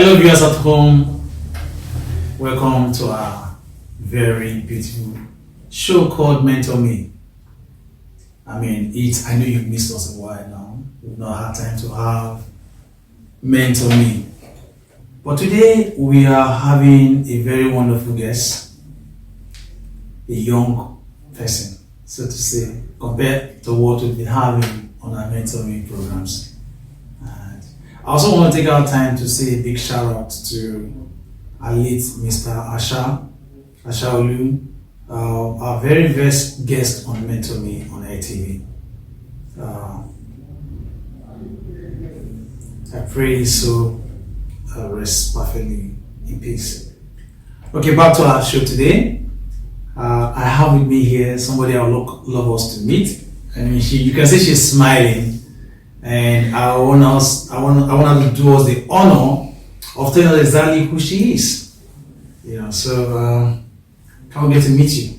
Hello, viewers at home. Welcome to our very beautiful show called Mentor Me. I know you've missed us a while now. We've not had time to have Mentor Me. But today we are having a very wonderful guest, a young person, so to say, compared to what we've been having on our Mentor Me programs. I also want to take our time to say a big shout out to our late Mr. Ashaolu, our very first guest on Mentor Me on ATV. I pray so rest perfectly in peace. Okay, back to our show today. I have with me here somebody I would love us to meet. You can see she's smiling. And I want her to do us the honor of telling us exactly who she is. So can we get to meet you?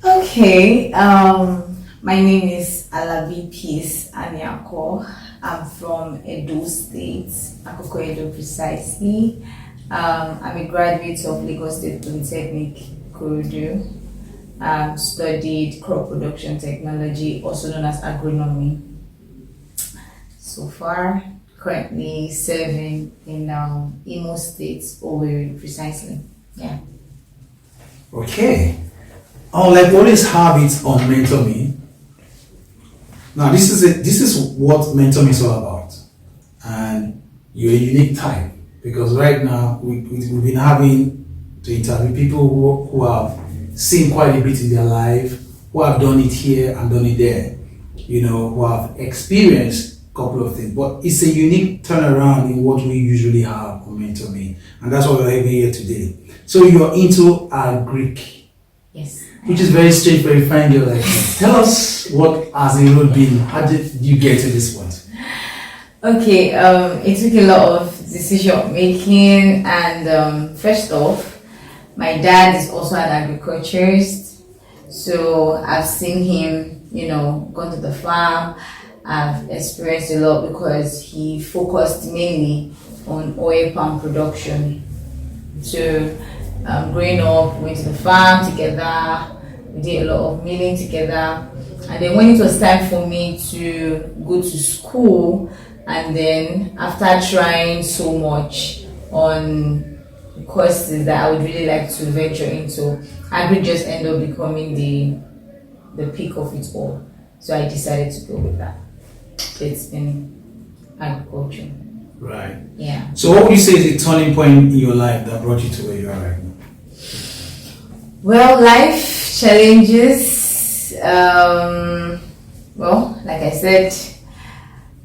Okay, my name is Alabi Peace Anyako. I'm from Edo State, Akoko Edo precisely. I'm a graduate of Lagos State Polytechnic, Kurudu. Studied crop production technology, also known as agronomy. So far, currently serving in Imo State, Owerri precisely. Yeah. Okay. Like we always have it on Mentor Me. Now this is what Mentor Me is all about, and you're a unique type because right now we've been having to interview people who have seen quite a bit in their life, who have done it here and done it there, who have experienced couple of things, but it's a unique turnaround in what we usually have on Mentor Me, and that's why we're having here today. So you're into Agric, yes, which is very strange for a fine girl like you. Tell us what has the road been. How did you get to this point? Okay, it took a lot of decision making, and first off, my dad is also an agriculturist, so I've seen him, gone to the farm. I've experienced a lot because he focused mainly on oil palm production. So growing up, we went to the farm together, we did a lot of milling together, and then when it was time for me to go to school, and then after trying so much on courses that I would really like to venture into, Agri just ended up becoming the peak of it all. So I decided to go with that. It's in agriculture. Right. Yeah. So what would you say is the turning point in your life that brought you to where you are right now? Well, life challenges. Like I said,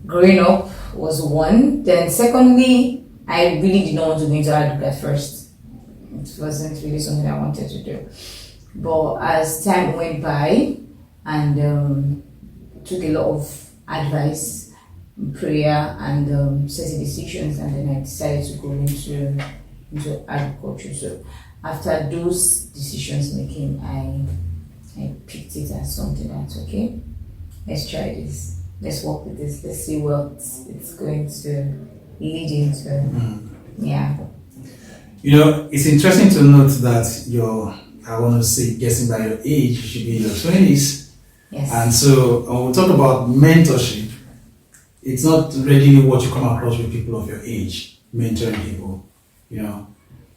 growing up was one. Then secondly, I really did not want to go into agriculture at first. It wasn't really something I wanted to do. But as time went by and took a lot of advice, prayer, and certain decisions, and then I decided to go into agriculture. So after those decisions making, I picked it as something that's okay. Let's try this. Let's work with this. Let's see what it's going to lead into. Yeah. It's interesting to note that I want to say, guessing by your age, you should be in your 20s. Yes. And so when we talk about mentorship, it's not really what you come across with people of your age, mentoring people,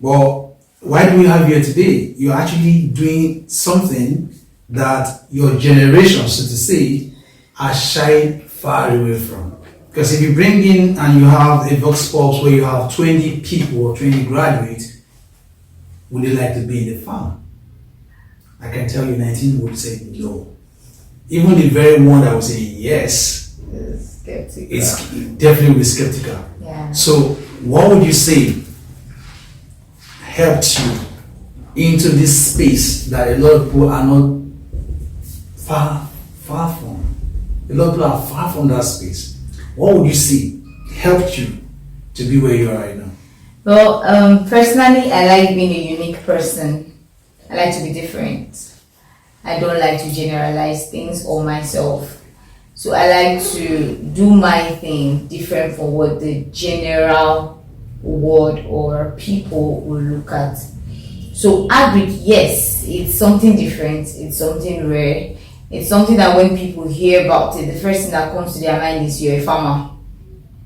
But why do we have you here today? You're actually doing something that your generation, so to say, are shied far away from. Because if you bring in and you have a vox pops where you have 20 people or 20 graduates, would they like to be in the farm? I can tell you 19 would say no. Even the very one that would say yes, it's definitely be skeptical. Yeah. So what would you say helped you into this space that a lot of people are not far from? A lot of people are far from that space. What would you say helped you to be where you are right now? Well, personally, I like being a unique person. I like to be different. I don't like to generalize things or myself. So I like to do my thing different from what the general word or people will look at. So agric, yes, it's something different, it's something rare, it's something that when people hear about it, the first thing that comes to their mind is you're a farmer.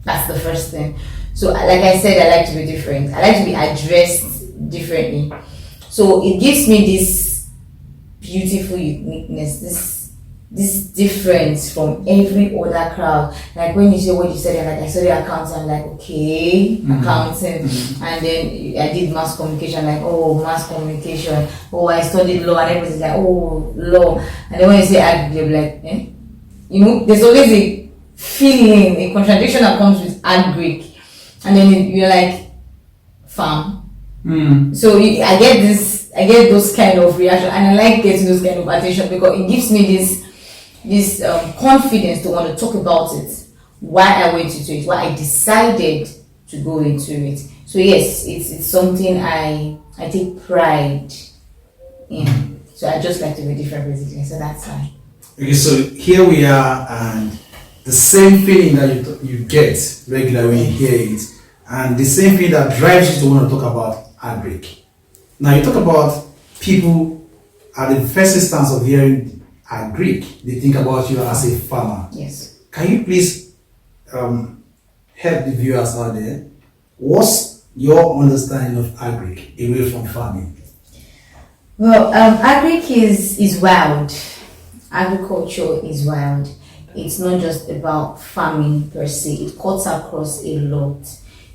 That's the first thing. So like I said, I like to be different. I like to be addressed differently. So it gives me this beautiful uniqueness, this difference from every other crowd. Like when you say what you said, like I studied accounting, I'm like, okay, accounting. And then I did mass communication, like, oh, mass communication. Oh, I studied law, and everybody's like, oh, law. And then when you say agric, they're like, eh? You know, there's always a feeling, a contradiction that comes with agric. And then you're like, farm. So I get those kind of reaction, and I like getting those kind of attention because it gives me this confidence to want to talk about it, why I went into it, why I decided to go into it. So yes, it's something I take pride in. So I just like to be different basically. So that's why. Okay, so here we are, and the same feeling that you get regularly when you hear it, and the same feeling that drives you to want to talk about agric. Now you talk about people at the first instance of hearing agric, they think about you as a farmer. Yes. Can you please help the viewers out there? What's your understanding of agric away from farming? Well, agric is wild. Agriculture is wild. It's not just about farming per se. It cuts across a lot.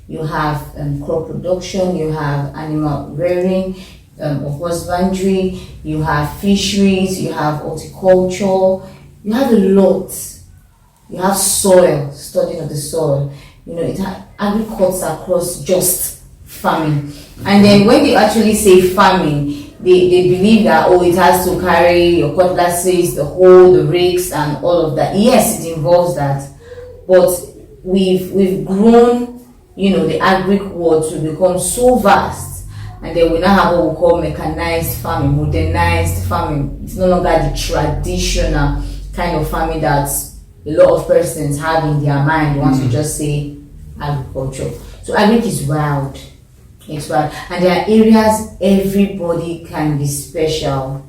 You have crop production, you have animal rearing, of husbandry, you have fisheries, you have horticulture, you have a lot. You have soil, studying of the soil. You know, agric cuts across just farming. And then when they actually say farming, they believe that, oh, it has to carry your cutlasses, the hoe, the rakes, and all of that. Yes, it involves that. But we've grown, you know, the agric world to become so vast, and then we now have what we call mechanized farming, modernized farming. It's no longer the traditional kind of farming that a lot of persons have in their mind once we just say agriculture. So agric is wild. It's wild, and there are areas everybody can be special.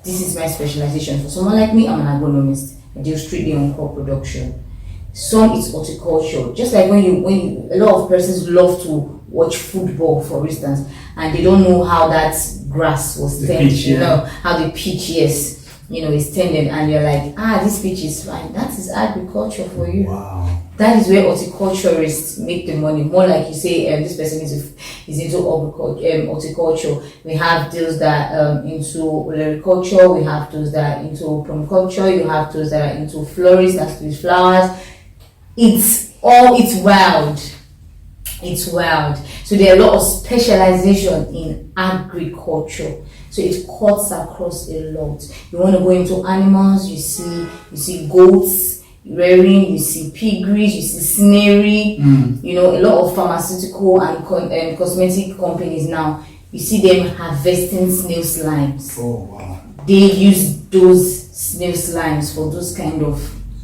This is my specialization. For someone like me, I'm an agronomist. I deal strictly on crop production. Some it's horticulture. Just like when you a lot of persons love to watch football, for instance, and they don't know how that grass was tended, you know, how the pitch, yes, you know, is tended, and you're like, this pitch is fine. That is agriculture for you. Wow. That is where horticulturists make the money. More like you say, this person is into horticulture. We have those that into olericulture. We have those that are into permaculture. You have those that are into florists, that's with flowers. It's wild. It's wild. So there are a lot of specialization in agriculture. So it cuts across a lot. You want to go into animals, you see goats rearing, you see piggeries, you see snary, you know, a lot of pharmaceutical and cosmetic companies now, you see them harvesting snail slimes. Oh wow. They use those snail slimes for those kind of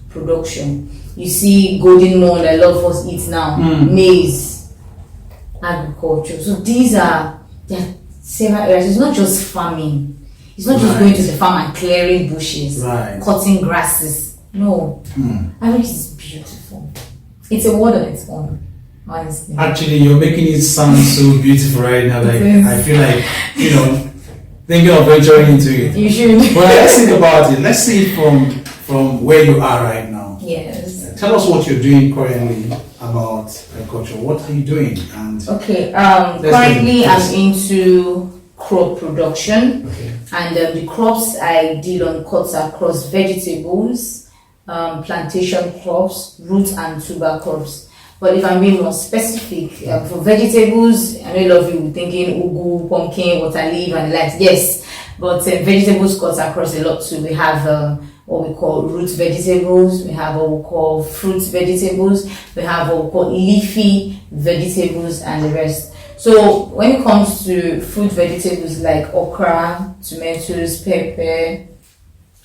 production. You see golden morn that a lot of us eat now, maize, agriculture. So there are several areas. It's not just farming. It's not just going to the farm and clearing bushes, cutting grasses. No, agric is beautiful. It's a word on its own, honestly. Actually, you're making it sound so beautiful right now. Like I feel like, you know, thinking of venturing into it. You should. But let's think about it. Let's see it from where you are right now. Yes. Tell us what you're doing currently about agriculture. What are you doing? And okay. Currently, I'm into crop production, and the crops I deal on cuts across vegetables, plantation crops, root and tuber crops. But if I'm being more specific, for vegetables, I know a lot of you will be thinking ugu, pumpkin, water leaf, and the likes. Yes, but vegetables cuts across a lot too. We have what we call root vegetables, we have what we call fruit vegetables, we have what we call leafy vegetables, and the rest. So when it comes to fruit vegetables like okra, tomatoes, pepper,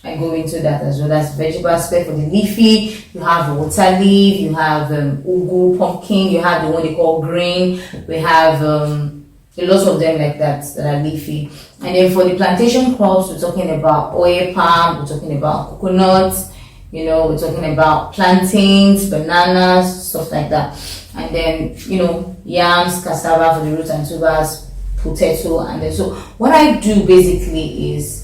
I go into that as well. That's vegetable aspect. For the leafy, you have water leaf, you have ugu, pumpkin, you have the one they call green. We have a lot of them like that are leafy. And then for the plantation crops, we're talking about oil palm, we're talking about coconuts, we're talking about plantains, bananas, stuff like that. And then, yams, cassava for the roots and tubers, potato. And then, so what I do basically is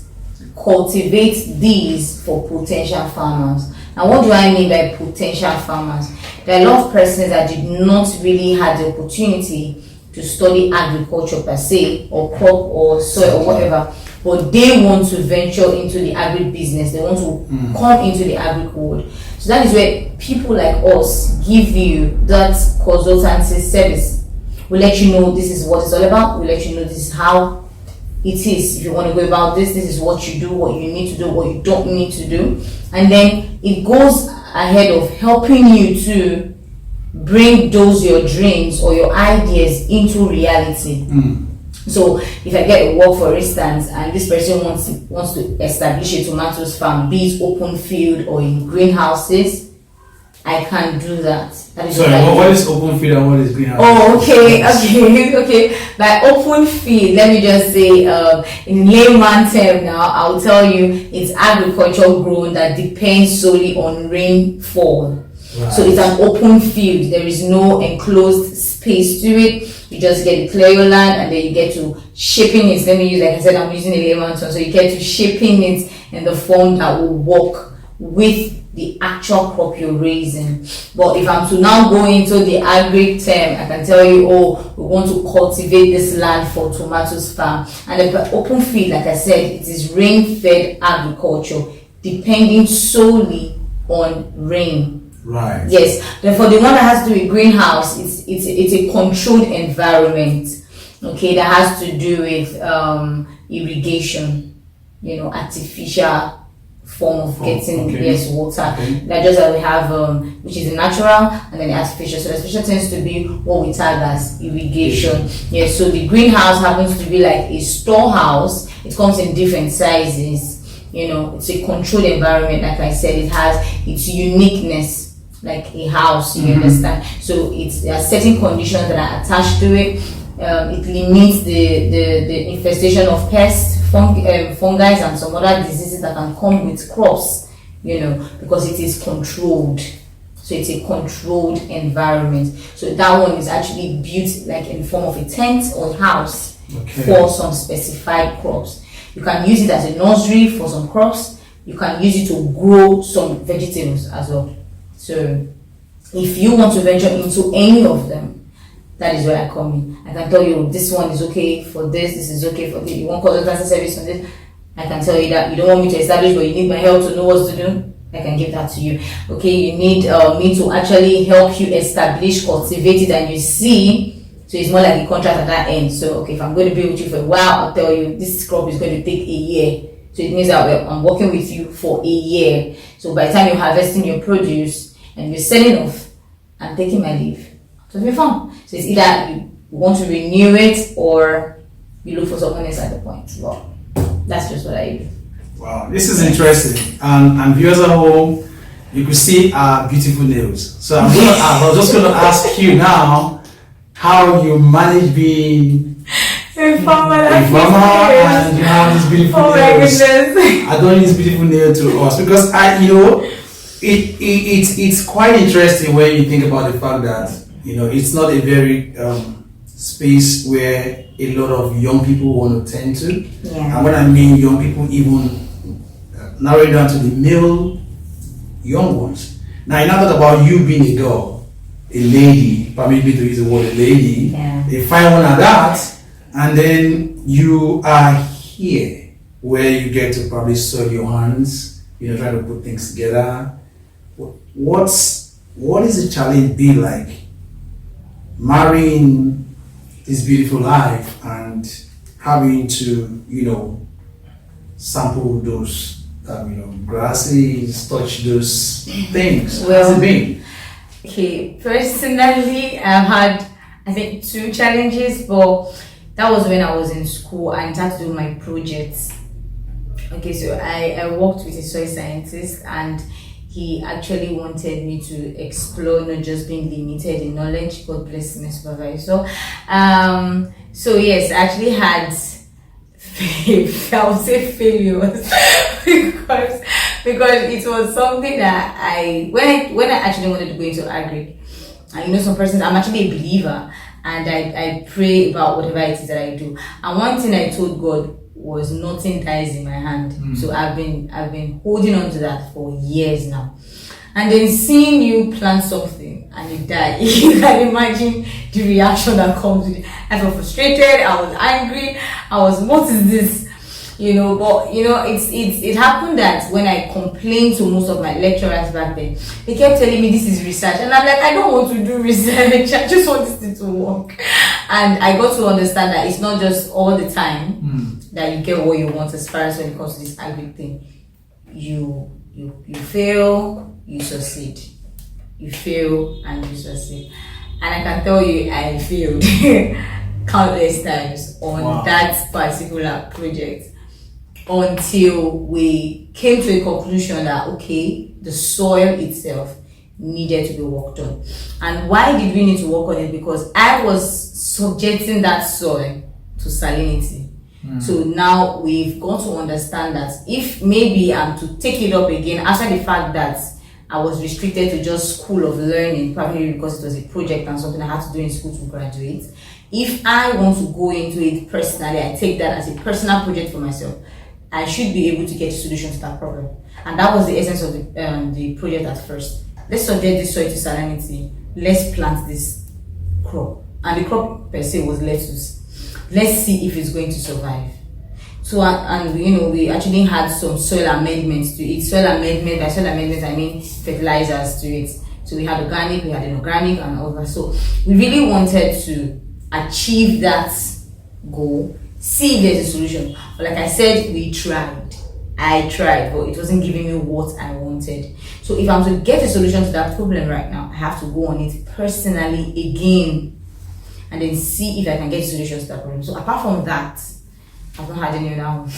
cultivate these for potential farmers. And what do I mean by potential farmers? There are a lot of persons that did not really have the opportunity to study agriculture per se, or crop or soil or whatever, but they want to venture into the agri business. They want to come into the agri world. So that is where people like us give you that consultancy service. We'll let you know this is what it's all about. We'll let you know this is how it is. If you want to go about this is what you do, what you need to do, what you don't need to do. And then it goes ahead of helping you to bring those your dreams or your ideas into reality. So if I get a work, for instance, and this person wants to establish a tomatoes farm, be it open field or in greenhouses, I can do that. What is open field and what is greenhouse? Oh, okay. By open field, let me just say, in layman term now, I'll tell you, it's agriculture grown that depends solely on rainfall. Right. So it's an open field. There is no enclosed space to it. You just get to clear your land and then you get to shaping it. Let me use, like I said, I'm using a layman term. So you get to shaping it in the form that will work with the actual crop you're raising. But if I'm to now go into the agri term, I can tell you, we want to cultivate this land for tomatoes farm. And the open field, like I said, it is rain-fed agriculture, depending solely on rain. Right. Yes. Then for the one that has to do with greenhouse, it's a controlled environment. Okay, that has to do with irrigation, artificial form of getting water. That just that we have which is the natural and then the artificial. So the artificial tends to be what we tag as irrigation. Yes, so the greenhouse happens to be like a storehouse. It comes in different sizes. It's a controlled environment. Like I said, it has its uniqueness, like a house, you understand? So there are certain conditions that are attached to it. It limits the infestation of pests, fungi and some other diseases that can come with crops, because it is controlled. So it's a controlled environment. So that one is actually built like in form of a tent or house for some specified crops. You can use it as a nursery for some crops. You can use it to grow some vegetables as well. So if you want to venture into any of them, that is where I come in. I can tell you this one is okay for this is okay for this. You want consultancy service on this, I can tell you that. You don't want me to establish, but you need my help to know what to do, I can give that to you. Okay, you need me to actually help you establish, cultivate it, and you see. So it's more like a contract at that end. So okay, if I'm going to be with you for a while, I'll tell you this crop is going to take a year. So it means that I'm working with you for a year. So by the time you're harvesting your produce and you're selling off, I'm taking my leave. So it's fun. So it's either you want to renew it or you look for someone else at the point. Well, that's just what I do. Wow, this is interesting. And viewers at home, you could see our beautiful nails. So I was just going to ask you now how you manage being a farmer and you have these beautiful nails. My goodness. I don't use beautiful nails to us because it's quite interesting when you think about the fact that it's not a very space where a lot of young people want to tend to. Yeah. And when I mean young people, even narrow it down to the male young ones. Now, not talk about you being a girl, a lady, permit me to use the word a lady, a fine one at that, and then you are here where you get to probably soil your hands, trying to put things together. What is the challenge be like marrying this beautiful life and having to, sample those, grasses, touch those things? Well, how's it been? Okay, personally, I've had, I think, 2 challenges, but that was when I was in school and I had to do my projects. Okay, so I worked with a soil scientist, and he actually wanted me to explore, not just being limited in knowledge. God bless my supervisor. So yes, I actually had I would say failures because it was something that when I actually wanted to go into agri, and some persons, I'm actually a believer, and I pray about whatever it is that I do. And one thing I told God was nothing dies in my hand. So I've been holding on to that for years now. And then seeing you plant something and it die, you can imagine the reaction that comes with it. I felt frustrated, I was angry, what is this? But it happened that when I complained to most of my lecturers back then, they kept telling me this is research, and I'm like, I don't want to do research, I just want this thing to work. And I got to understand that it's not just all the time that you get what you want, as far as when it comes to this agri thing. You fail, you succeed. You fail and you succeed. And I can tell you, I failed countless times on that particular project, until we came to a conclusion that okay, the soil itself needed to be worked on. And why did we need to work on it? Because I was subjecting that soil to salinity. So now we've got to understand that if maybe I'm to take it up again after the fact that I was restricted to just school of learning, probably because it was a project and something I had to do in school to graduate. If I want to go into it personally, I take that as a personal project for myself, I should be able to get a solution to that problem. And that was the essence of the project at first. Let's subject this soil to salinity. Let's plant this crop. And the crop per se was lettuce. Let's see if it's going to survive. So, we actually had some soil amendments to it. Soil amendment, by soil amendments, I mean fertilizers to it. So we had organic, we had inorganic, and all that. So we really wanted to achieve that goal, see if there's a solution. But like I said, I tried, but it wasn't giving me what I wanted. So if I'm to get a solution to that problem right now, I have to go on it personally again, and then see if I can get solutions to that problem. So apart from that, I've not had any other one.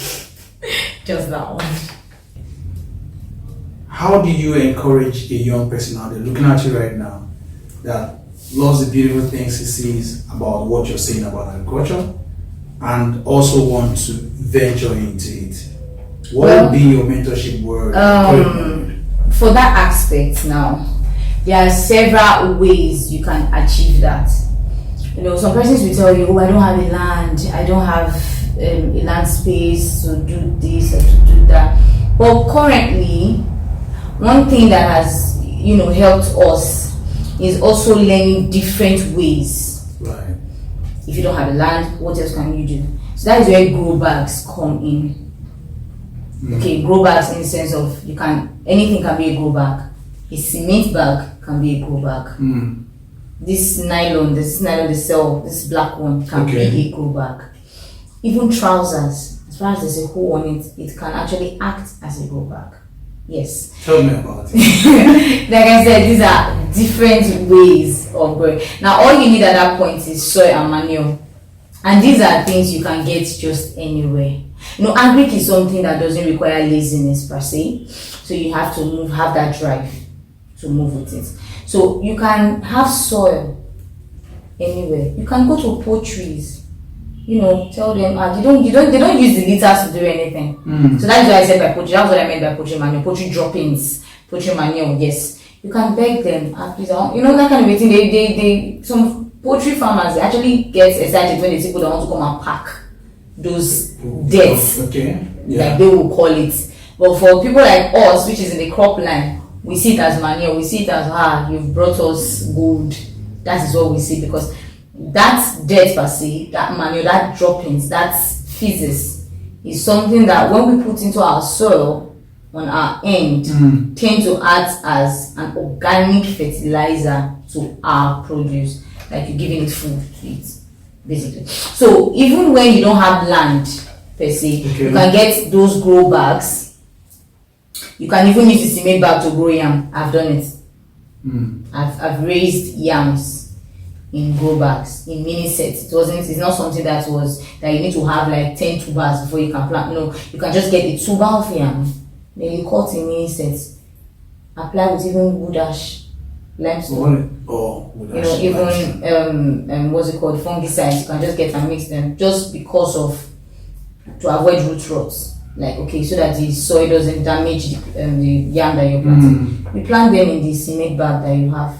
Just that one. How do you encourage a young person out there looking at you right now that loves the beautiful things he sees about what you're saying about agriculture and also want to venture into it? What would be your mentorship word? For that aspect now, there are several ways you can achieve that. Some persons will tell you, oh, I don't have a land, I don't have a land space to do this or to do that. But currently, one thing that has helped us is also learning different ways. Right. If you don't have a land, what else can you do? So that is where grow bags come in. Okay, grow bags in the sense of anything can be a grow bag. A cement bag can be a grow bag. This nylon, they sell, this black one can be a grow bag. Even trousers, as far as there's a hole on it, it can actually act as a grow bag. Yes. Tell me about it. Like I said, these are different ways of growing. Now, all you need at that point is soil and manure. And these are things you can get just anywhere. Agric is something that doesn't require laziness per se. So you have to have that drive to move with it. So you can have soil anywhere. You can go to poultries. Tell them they don't use the litters to do anything. So that's what I said by poultry. That's what I meant by poultry manure, poultry droppings, poultry manure. Yes, you can beg them. Please, that kind of thing. They some poultry farmers actually get excited when they see people that want to come and pack those deaths. Okay. Yeah. Like they will call it. But for people like us, which is in the crop line, we see it as manure. We see it as you've brought us gold. That is what we see, because that death per se, that manure, that droppings, that feces is something that when we put into our soil on our end tend to act as an organic fertilizer to our produce, like you're giving it food to eat, basically. So even when you don't have land per se, you can get those grow bags. You can even use the cement bag to grow yam. I've done it. I've raised yams in grow bags, in mini sets. It's not something that you need to have like 10 tubers before you can plant. No, you can just get a tuber of yam, then you cut in mini sets, apply with even wood ash, limestone. Wood You ash, know, limestone. even what's it called, fungicides. You can just get and mix them just because to avoid root rots. Like, okay, so that the soil doesn't damage the yam that you're planting. You plant them in the cement bag that you have.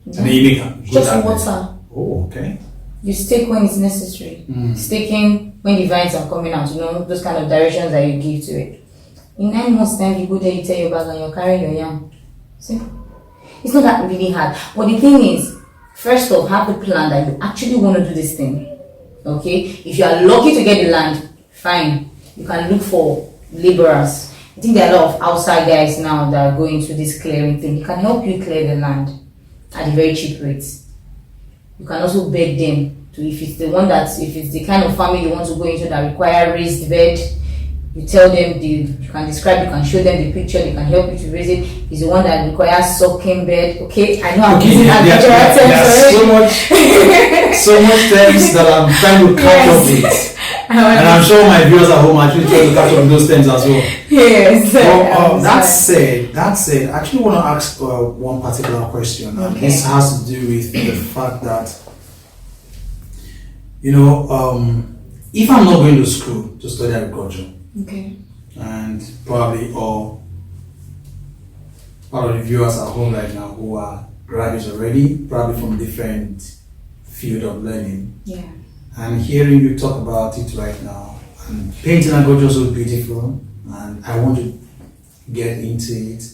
And then you make Just water. Oh, okay. You stake when it's necessary. Staking when the vines are coming out, those kind of directions that you give to it. In 9 months' time, you go there, you tell your bag and you're carrying your yam. See? It's not that really hard. But the thing is, first off, have the plan that you actually want to do this thing. Okay? If you are lucky to get the land, fine. You can look for laborers. I think there are a lot of outside guys now that are going into this clearing thing. They can help you clear the land at a very cheap rate. You can also beg them to, if it's the kind of farming you want to go into that require raised bed, you tell them you can show them the picture, they can help you to raise it. It's the one that requires sucking bed. Okay, I know I'm using agricultural terms already. So much terms that I'm trying to catch up with. And I'm sure my viewers at home are actually trying to catch up with those terms as well. Yes. Well, that said, I actually want to ask one particular question. And this has to do with the fact that, if I'm not going to school to study agriculture, okay, and probably all part of the viewers at home right now who are graduates already, probably from different field of learning, and hearing you talk about it right now, and painting agriculture is so beautiful, and I want to get into it.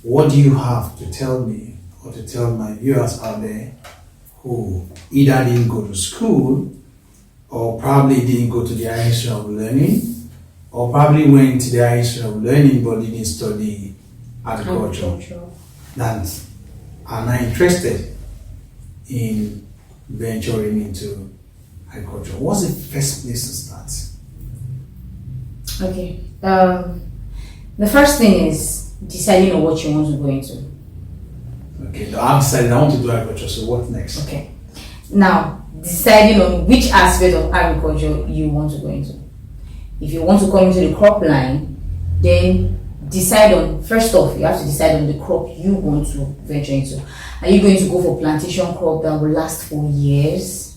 What do you have to tell me or to tell my viewers out there who either didn't go to school or probably didn't go to the higher institution of learning, or probably went to the higher institution of learning but didn't study agriculture, that are now interested in venturing into agriculture? What's the first place to start? Okay. The first thing is deciding on what you want to go into. Okay, I've decided I want to do agriculture, so what next? Okay. Now, deciding on which aspect of agriculture you want to go into. If you want to come into the crop line, then first off, you have to decide on the crop you want to venture into. Are you going to go for plantation crop that will last for years?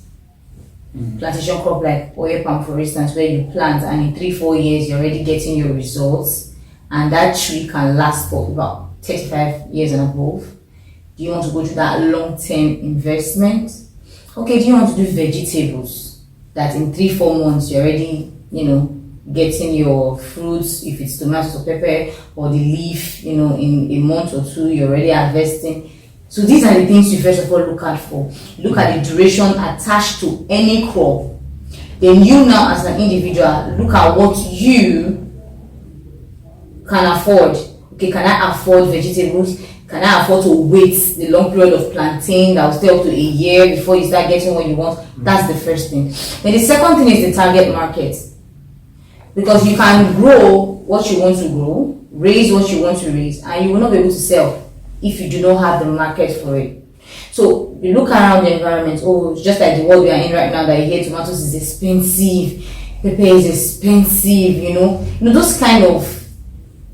Plantation crop like oil palm, for instance, where you plant and in 3-4 years you're already getting your results, and that tree can last for about 35 years and above. Do you want to go to that long-term investment? Okay, do you want to do vegetables that in 3-4 months you're already, getting your fruits, if it's tomatoes or pepper, or the leaf, in a month or two you're already harvesting? So these are the things you first of all look out for. Look at the duration attached to any crop. Then you now as an individual look at what you can afford. Okay, can I afford vegetables? Can I afford to wait the long period of planting that will stay up to a year before you start getting what you want? That's the first thing. Then the second thing is the target market. Because you can grow what you want to grow, raise what you want to raise, and you will not be able to sell if you do not have the market for it. So you look around the environment, just like the world we are in right now, that you hear tomatoes is expensive, pepper is expensive, those kind of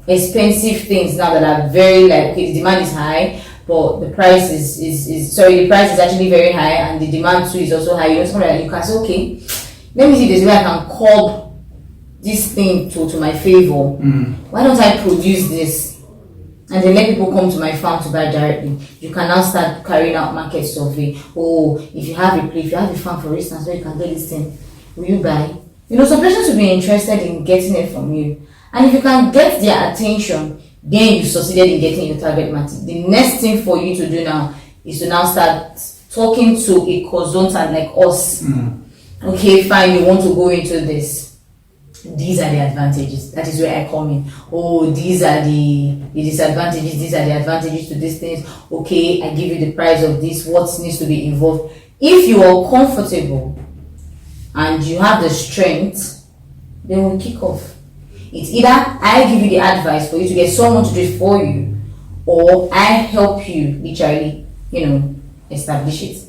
expensive things now that are very the demand is high, but the price the price is actually very high and the demand too is also high. Something like you can say, okay, let me see this way I can curb this thing to my favor. Why don't I produce this and then let people come to my farm to buy directly? You can now start carrying out market survey. If you have a farm, for instance, where you can get this thing, will you buy? Some persons will be interested in getting it from you. And if you can get their attention, then you succeeded in getting your target market. The next thing for you to do now is to now start talking to a consultant like us. Okay, fine, you want to go into this. These are the advantages. That is where I come in. These are the disadvantages. These are the advantages to these things. Okay, I give you the price of this. What needs to be involved? If you are comfortable and you have the strength, then we'll kick off. It's either I give you the advice for you to get someone to do it for you, or I help you literally, establish it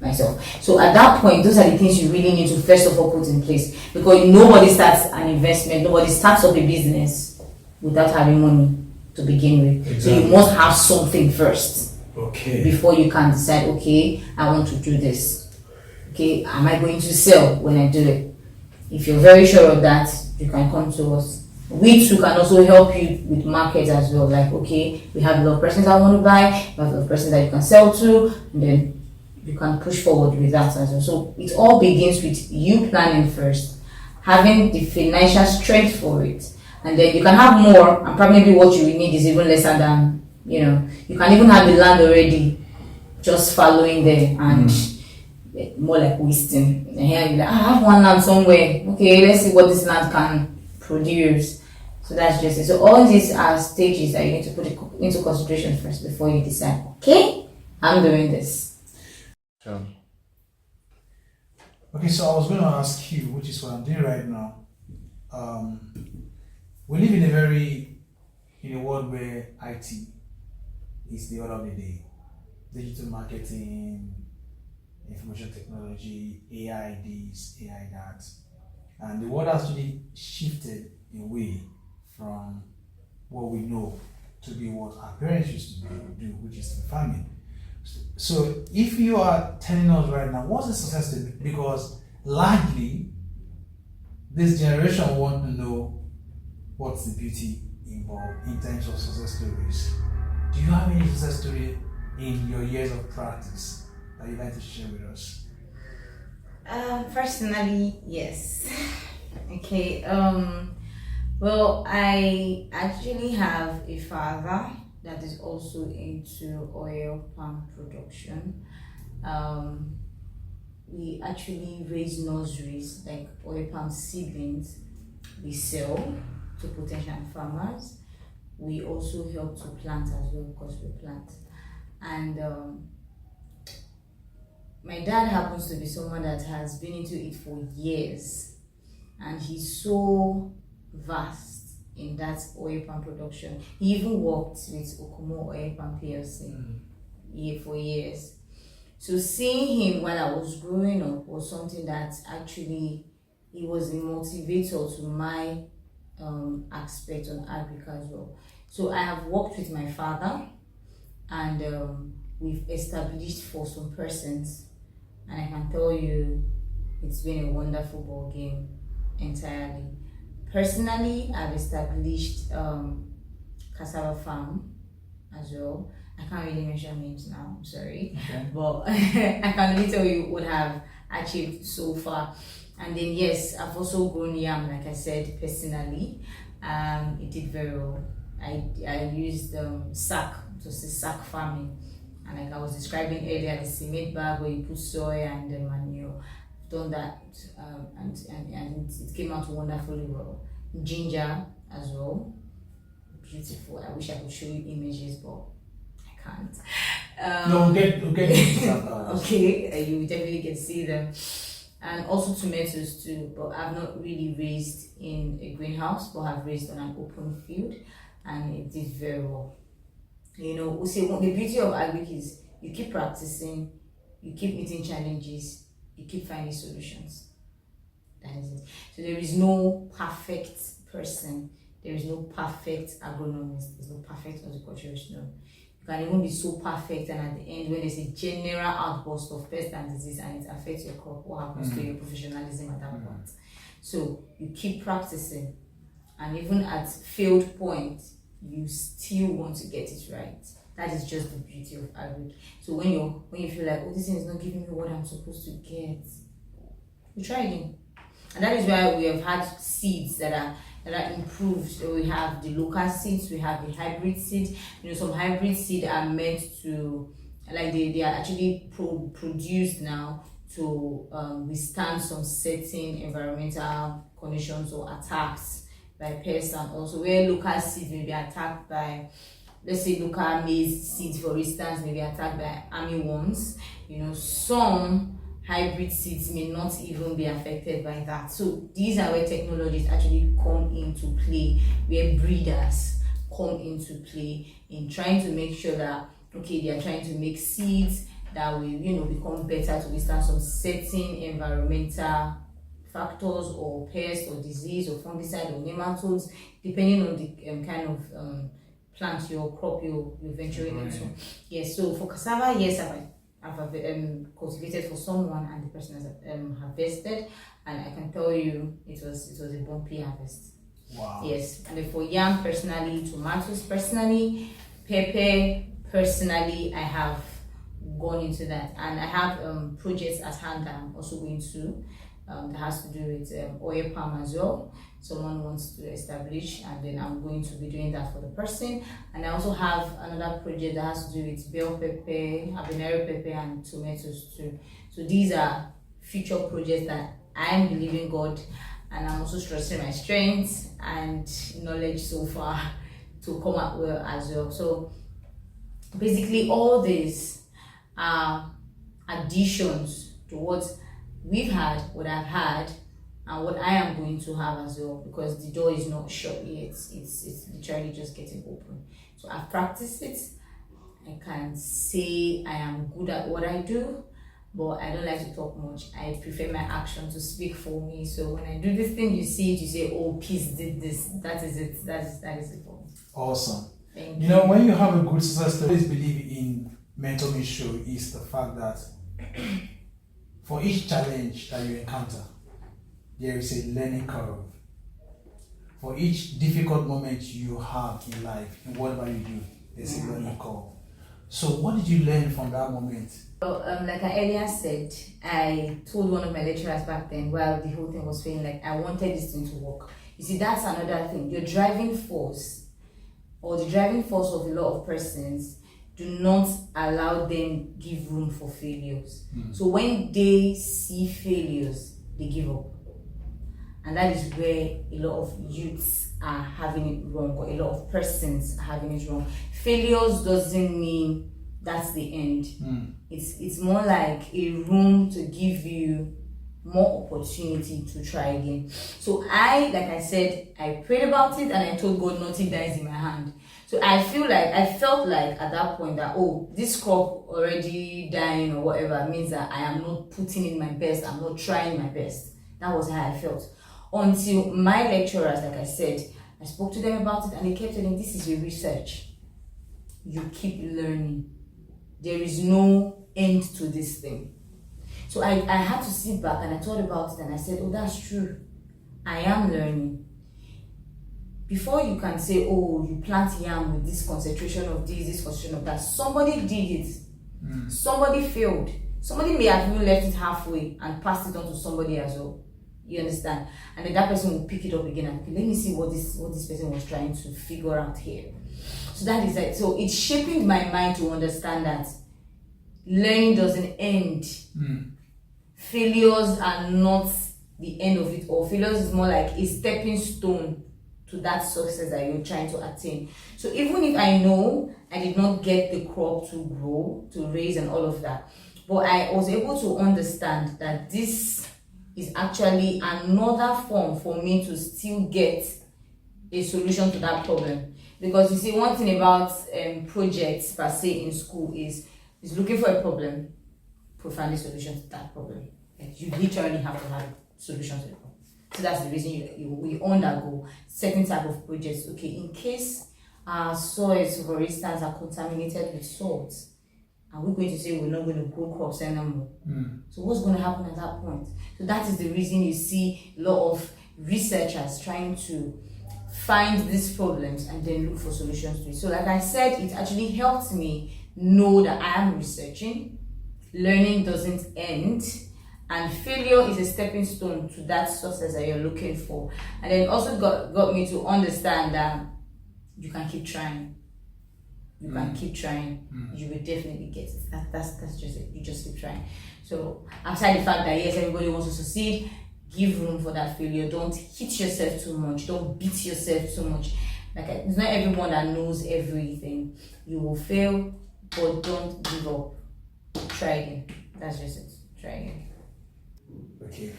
myself. So at that point, those are the things you really need to first of all put in place, because nobody starts an investment, nobody starts up a business without having money to begin with. Exactly. So you must have something first. Okay. Before you can decide, okay, I want to do this. Okay, am I going to sell when I do it? If you're very sure of that, you can come to us. We too can also help you with market as well. Like, okay, we have a lot of persons that want to buy, we have a lot of persons that you can sell to, and then you can push forward with that as well. So it all begins with you planning first, having the financial strength for it, and then you can have more, and probably what you will need is even lesser than, you can even have the land already, just following there and more like wasting. And here you're like, I have one land somewhere. Okay, let's see what this land can produce. So that's just it. So all these are stages that you need to put into consideration first before you decide, okay, I'm doing this. Sure. Okay, so I was going to ask you, which is what I'm doing right now. We live in a world where IT is the order of the day. Digital marketing, information technology, AI this, AI that. And the world has really shifted away from what we know to be what our parents used to do, which is farming. So if you are telling us right now, what's the success story? Because largely, this generation want to know what's the beauty involved in terms of success stories. Do you have any success story in your years of practice that you'd like to share with us? Personally, yes. Okay. Well, I actually have a father that is also into oil palm production. We actually raise nurseries like oil palm seedlings. We sell to potential farmers. We also help to plant as well, because we plant. And my dad happens to be someone that has been into it for years, and he's so vast in that oil palm production. He even worked with Okumo Oil Palm PLC for years. So seeing him while I was growing up was something that actually, it was a motivator to my aspect on agriculture as well. So I have worked with my father, and we've established for some persons, and I can tell you it's been a wonderful ball game entirely. Personally, I've established cassava farm as well. I can't really mention names now, I'm sorry. Okay. But I can only tell you what I've achieved so far. And then yes, I've also grown yam, like I said, personally. It did very well. I used sack, to say sack farming. And like I was describing earlier, the cement bag where you put soy and the manure. I've done that, and it came out wonderfully well. Ginger as well, beautiful. I wish I could show you images, but I can't. No, we'll get into that. Okay, you definitely can see them. And also tomatoes too, but I've not really raised in a greenhouse, but I've raised on an open field, and it did very well. We say the beauty of agric is you keep practicing, you keep meeting challenges, you keep finding solutions. That is it. So there is no perfect person, there is no perfect agronomist, there's no perfect horticulturist. No. You can even be so perfect, and at the end, when there's a general outburst of pest and disease and it affects your crop, what happens to your professionalism at that point? So you keep practicing, and even at failed point, you still want to get it right. That is just the beauty of agric. So when you feel like, oh, this thing is not giving me what I'm supposed to get, you try again. And that is why we have had seeds that are improved. So we have the local seeds, we have the hybrid seed. Some hybrid seed are meant to, like they are actually produced now to withstand some certain environmental conditions or attacks by pests, and also where local seeds may be attacked by, let's say local maize seeds for instance, may be attacked by armyworms. Some hybrid seeds may not even be affected by that. So these are where technologies actually come into play, where breeders come into play in trying to make sure that, okay, they are trying to make seeds that will, become better to withstand some certain environmental factors or pests or disease or fungicide or nematodes, depending on the kind of plant your crop you're venturing into. Yes, so for cassava, yes, I've cultivated for someone and the person has harvested, and I can tell you it was a bumpy harvest. Wow. Yes, and then for yam personally, tomatoes personally, pepper personally, I have gone into that, and I have projects at hand that I'm also going to that has to do with oil palm as well. Someone wants to establish, and then I'm going to be doing that for the person. And I also have another project that has to do with bell pepper, habanero pepper, and tomatoes too. So these are future projects that I'm believing God, and I'm also stressing my strengths and knowledge so far to come out well as well. So basically all these are additions to what we've had, what I've had, and what I am going to have as well, because the door is not shut yet. It's literally just getting open. So I've practiced it. I can say I am good at what I do, but I don't like to talk much. I prefer my action to speak for me. So when I do this thing, you see it, you say, oh, Peace did this. That is it. That is it for me. Awesome. Thank You know, when you have a good success story, I always believe in mentoring show is the fact that for each challenge that you encounter, there is a learning curve. For each difficult moment you have in life, in whatever you do, there's a learning curve. So what did you learn from that moment? Well, like I earlier said, I told one of my lecturers back then, while the whole thing was feeling like I wanted this thing to work. You see, that's another thing. Your driving force, or the driving force of a lot of persons, do not allow them give room for failures. So when they see failures, they give up. And that is where a lot of youths are having it wrong, or a lot of persons are having it wrong. Failures doesn't mean that's the end. It's more like a room to give you more opportunity to try again. So like I said, I prayed about it and I told God nothing dies in my hand. So I felt like at that point that, oh, this crop already dying or whatever means that I am not putting in my best, I'm not trying my best. That was how I felt. Until my lecturers, like I said, I spoke to them about it and they kept telling me, this is your research. You keep learning. There is no end to this thing. So I had to sit back and I thought about it and I said, oh, that's true. I am learning. Before you can say, oh, you plant yam with this concentration of this concentration of that, somebody did it. Somebody failed. Somebody may have even left it halfway and passed it on to somebody as well. You understand? And then that person will pick it up again and, okay, let me see what this person was trying to figure out here. So that is it. So it's shaping my mind to understand that learning doesn't end. Failures are not the end of it all. Failures is more like a stepping stone to that success that you're trying to attain. So even if I know I did not get the crop to grow, to raise and all of that, but I was able to understand that this is actually another form for me to still get a solution to that problem. Because you see, one thing about projects per se in school is looking for a problem, find a solution to that problem. Like you literally have to have a solution to the problem. So that's the reason we undergo certain type of projects. Okay, in case our soils, for instance, are contaminated with salt, are we going to say we're not going to grow crops anymore? So what's going to happen at that point? So that is the reason you see a lot of researchers trying to find these problems and then look for solutions to it. So like I said, it actually helped me know that I am researching, learning doesn't end, and failure is a stepping stone to that success that you're looking for. And then also got me to understand that you can keep trying. You can keep trying. You will definitely get it. That's just it. You just keep trying. So aside the fact that yes, everybody wants to succeed, give room for that failure. Don't hit yourself too much. Don't beat yourself too much. Like it's not everyone that knows everything. You will fail, but don't give up. Try again. That's just it. Try again. Okay.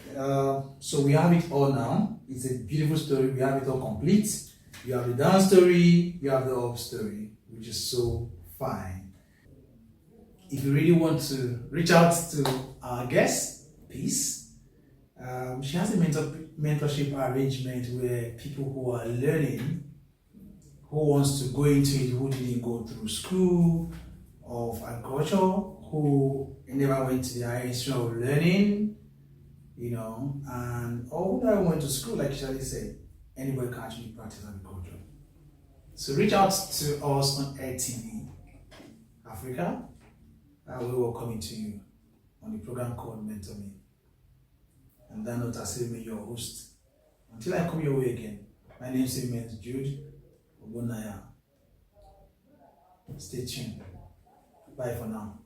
So we have it all now. It's a beautiful story. We have it all complete. You have the down story. You have the up story, which is so fine. if you really want to reach out to our guest, Peace, she has a mentorship arrangement where people who are learning, who wants to go into it, who didn't go through school of agriculture, who never went to the higher institution of learning, and or who never went to school, like Shirley said, anybody can actually practice agriculture. So reach out to us on Air TV Africa. We will come to you on the program called Mentor Me. And that note, I say me your host. Until I come your way again, my name is Jude Ogunaya. Stay tuned. Bye for now.